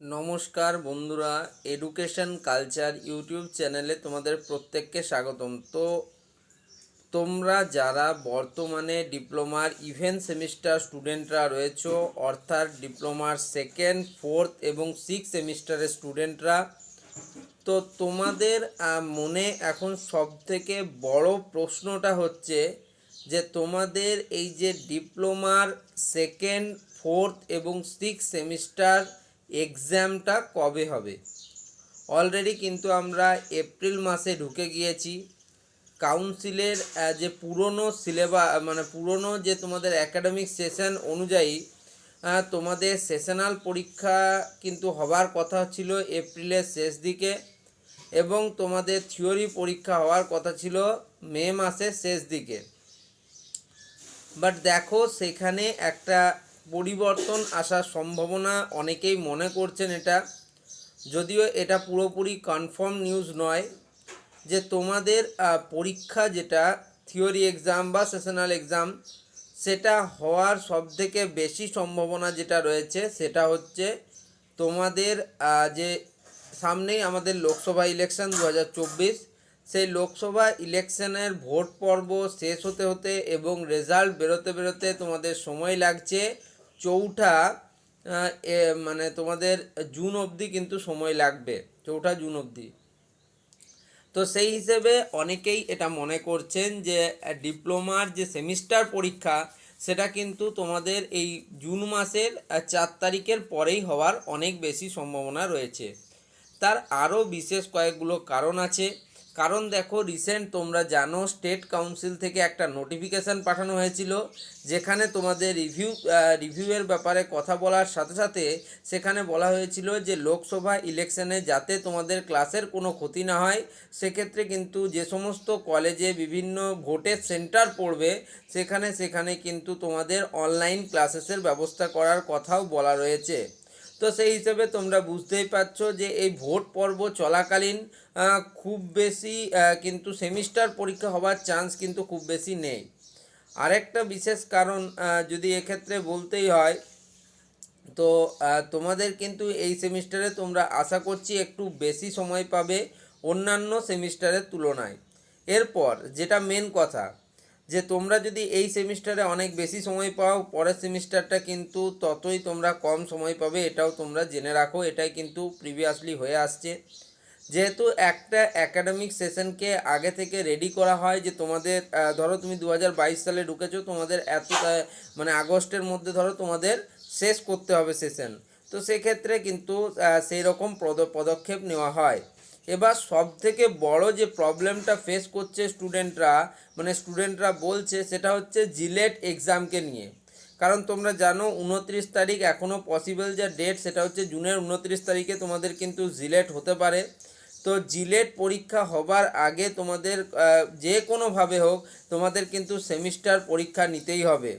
নমস্কার বন্ধুরা, education culture YouTube চ্যানেলে তোমাদের প্রত্যেককে স্বাগতম। তো তোমরা যারা বর্তমানে ডিপ্লোমার ইভেন্ট সেমিস্টার স্টুডেন্টরা রয়েছো, অর্থাৎ ডিপ্লোমার সেকেন্ড, ফোর্থ এবং সিক্স সেমিস্টারের স্টুডেন্টরা, তো তোমাদের মনে এখন সবথেকে বড় প্রশ্নটা হচ্ছে যে তোমাদের এই যে ডিপ্লোমার সেকেন্ড, ফোর্থ এবং সিক্স সেমিস্টার এক্সামটা কবে হবে। অলরেডি কিন্তু আমরা এপ্রিল মাসে ঢুকে গিয়েছি। কাউন্সিলের যে পুরনো পুরনো যে তোমাদের একাডেমিক সেশন অনুযায়ী তোমাদের সেশনাল পরীক্ষা কিন্তু হওয়ার কথা ছিল এপ্রিলের শেষ দিকে, এবং তোমাদের থিওরি পরীক্ষা হওয়ার কথা ছিল মে মাসের শেষ দিকে। বাট দেখো, সেখানে একটা পরিবর্তন আসার সম্ভাবনা অনেকেই মনে করছেন। এটা যদিও এটা পুরোপুরি কনফার্ম নিউজ নয় যে তোমাদের পরীক্ষা যেটা থিওরি এক্সাম বা সেশনাল এক্সাম, সেটা হওয়ার সবথেকে বেশি সম্ভাবনা যেটা রয়েছে সেটা হচ্ছে তোমাদের যে সামনেই আমাদের লোকসভা ইলেকশন 2024, সেই লোকসভা ইলেকশনের ভোট পর্ব শেষ হতে হতে এবং রেজাল্ট বেরোতে বেরোতে তোমাদের সময় লাগছে চৌঠা তোমাদের জুন অবধি কিন্তু সময় লাগবে, 4 জুন অবধি। তো সেই হিসেবে অনেকেই এটা মনে করছেন যে ডিপ্লোমার যে সেমিস্টার পরীক্ষা সেটা কিন্তু তোমাদের এই জুন মাসের 4 তারিখের পরেই হওয়ার অনেক বেশি সম্ভাবনা রয়েছে। তার আরও বিশেষ কয়েকগুলো কারণ আছে। কারণ দেখো, রিসেন্ট তোমরা জানো স্টেট কাউন্সিল থেকে একটা নোটিফিকেশান পাঠানো হয়েছিল, যেখানে তোমাদের রিভিউয়ের ব্যাপারে কথা বলার সাথে সাথে সেখানে বলা হয়েছিল যে লোকসভা ইলেকশনে যাতে তোমাদের ক্লাসের কোনো ক্ষতি না হয়, সেক্ষেত্রে কিন্তু যে সমস্ত কলেজে বিভিন্ন ভোটের সেন্টার পড়বে সেখানে কিন্তু তোমাদের অনলাইন ক্লাসেসের ব্যবস্থা করার কথাও বলা রয়েছে। তো সেই হিসেবে তোমরা বুঝতেই পারছো যে এই ভোট পর্ব চলাকালীন খুব বেশি কিন্তু সেমিস্টার পরীক্ষা হওয়ার চান্স কিন্তু খুব বেশি নেই। আরেকটা বিশেষ কারণ যদি এক্ষেত্রে বলতেই হয়, তো তোমাদের কিন্তু এই সেমিস্টারে তোমরা আশা করছি একটু বেশি সময় পাবে অন্যান্য সেমিস্টারের তুলনায়। এরপর যেটা মেন কথা, যে তোমরা যদি এই সেমিস্টারে অনেক বেশি সময় পাও, পরের সেমিস্টারটা কিন্তু ততই তোমরা কম সময় পাবে, এটাও তোমরা জেনে রাখো। এটাই কিন্তু প্রিভিয়াসলি হয়ে আসছে। যেহেতু একটা অ্যাকাডেমিক সেশনকে আগে থেকে রেডি করা হয়, যে তোমাদের ধরো তুমি 2022 সালে ঢুকেছো, তোমাদের আগস্টের মধ্যে ধরো তোমাদের শেষ করতে হবে সেশন। তো সেক্ষেত্রে কিন্তু সেই রকম পদক্ষেপ নেওয়া হয়। এবার সবথেকে বড় যে প্রবলেমটা ফেস করছে স্টুডেন্টরা বলছে, সেটা হচ্ছে জিলেট এক্সামকে নিয়ে। কারণ তোমরা জানো 29 তারিখ এখনও পসিবল যে ডেট, সেটা হচ্ছে জুনের 29 তারিখে তোমাদের কিন্তু জিলেট হতে পারে। তো জিলেট পরীক্ষা হবার আগে তোমাদের যে কোনোভাবে হোক তোমাদের কিন্তু সেমিস্টার পরীক্ষা নিতেই হবে।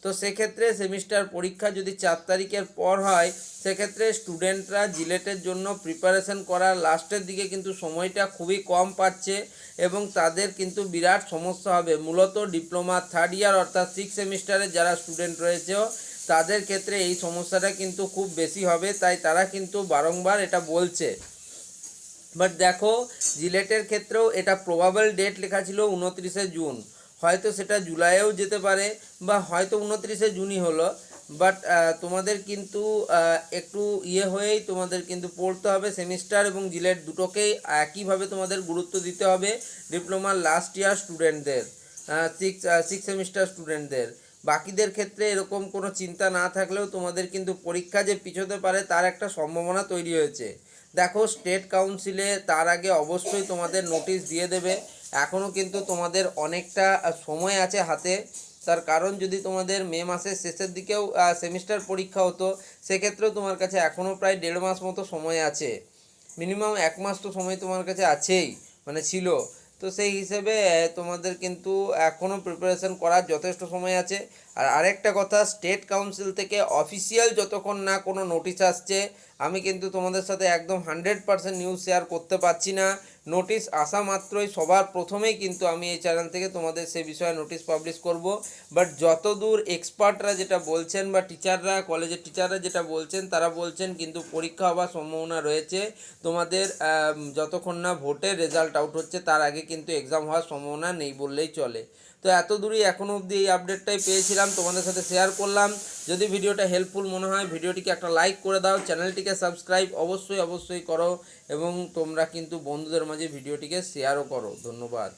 তো সেক্ষেত্রে সেমিস্টার পরীক্ষা যদি 4 তারিখের পর হয়, সেক্ষেত্রে স্টুডেন্টরা জিলেটের জন্য প্রিপারেশন করার লাস্টের দিকে কিন্তু সময়টা খুবই কম পাচ্ছে, এবং তাদের কিন্তু বিরাট সমস্যা হবে। মূলত ডিপ্লোমা থার্ড ইয়ার অর্থাৎ সিক্স সেমিস্টারের যারা স্টুডেন্ট রয়েছে তাদের ক্ষেত্রে এই সমস্যাটা কিন্তু খুব বেশি হবে, তাই তারা কিন্তু বারংবার এটা বলছে। বাট দেখো, জিলেটের ক্ষেত্রেও এটা প্রবাবল ডেট লেখা ছিল 29 জুন, হয়তো সেটা জুলাইয়েও যেতে পারে, বা হয়তো 29 জুনই হলো। বাট তোমাদের কিন্তু একটু হয়েই তোমাদের কিন্তু পড়তে হবে। সেমিস্টার এবং জিলেট দুটোকেই একইভাবে তোমাদের গুরুত্ব দিতে হবে ডিপ্লোমার লাস্ট ইয়ার স্টুডেন্টদের, সিক্স সেমিস্টার স্টুডেন্টদের। বাকিদের ক্ষেত্রে এরকম কোনো চিন্তা না থাকলেও তোমাদের কিন্তু পরীক্ষা যে পিছোতে পারে তার একটা সম্ভাবনা তৈরি হয়েছে। দেখো, স্টেট কাউন্সিলে তার আগে অবশ্যই তোমাদের নোটিশ দিয়ে দেবে। এখনও কিন্তু তোমাদের অনেকটা সময় আছে হাতে। তার কারণ যদি তোমাদের মে মাসের শেষের দিকেও সেমিস্টার পরীক্ষা হতো, সেক্ষেত্রেও তোমার কাছে এখনও প্রায় 1.5 মাস মতো সময় আছে। মিনিমাম 1 মাস তো সময় তোমার কাছে আছেই, ছিল। তো সেই হিসেবে তোমাদের কিন্তু এখনও প্রিপারেশন করার যথেষ্ট সময় আছে। আর আরেকটা কথা, স্টেট কাউন্সিল থেকে অফিসিয়াল যতক্ষণ না কোনো নোটিশ আসছে, আমি কিন্তু তোমাদের সাথে একদম 100% নিউজ শেয়ার করতে পারছি না। নোটিশ আসা মাত্রই সবার প্রথমেই কিন্তু আমি এই চ্যানেল থেকে তোমাদের সে বিষয়ে নোটিশ পাবলিশ করব। বাট যতদূর এক্সপার্টরা যেটা বলছেন বা টিচাররা, কলেজের টিচাররা যেটা বলছেন, তারা বলছেন কিন্তু পরীক্ষা হওয়ার সম্ভাবনা রয়েছে। তোমাদের যতক্ষণ না ভোটের রেজাল্ট আউট হচ্ছে তার আগে কিন্তু এক্সাম হওয়ার সম্ভাবনা নেই বললেই চলে। তো এত দূরই এখনও অবধি এই আপডেটটাই পেয়েছিলাম, তোমাদের সাথে শেয়ার করলাম। যদি ভিডিওটা হেল্পফুল মনে হয় ভিডিওটিকে একটা লাইক করে দাও, চ্যানেলটিকে সাবস্ক্রাইব অবশ্যই করো এবং তোমরা কিন্তু বন্ধুদের মাঝে ভিডিওটিকে শেয়ারও করো। ধন্যবাদ।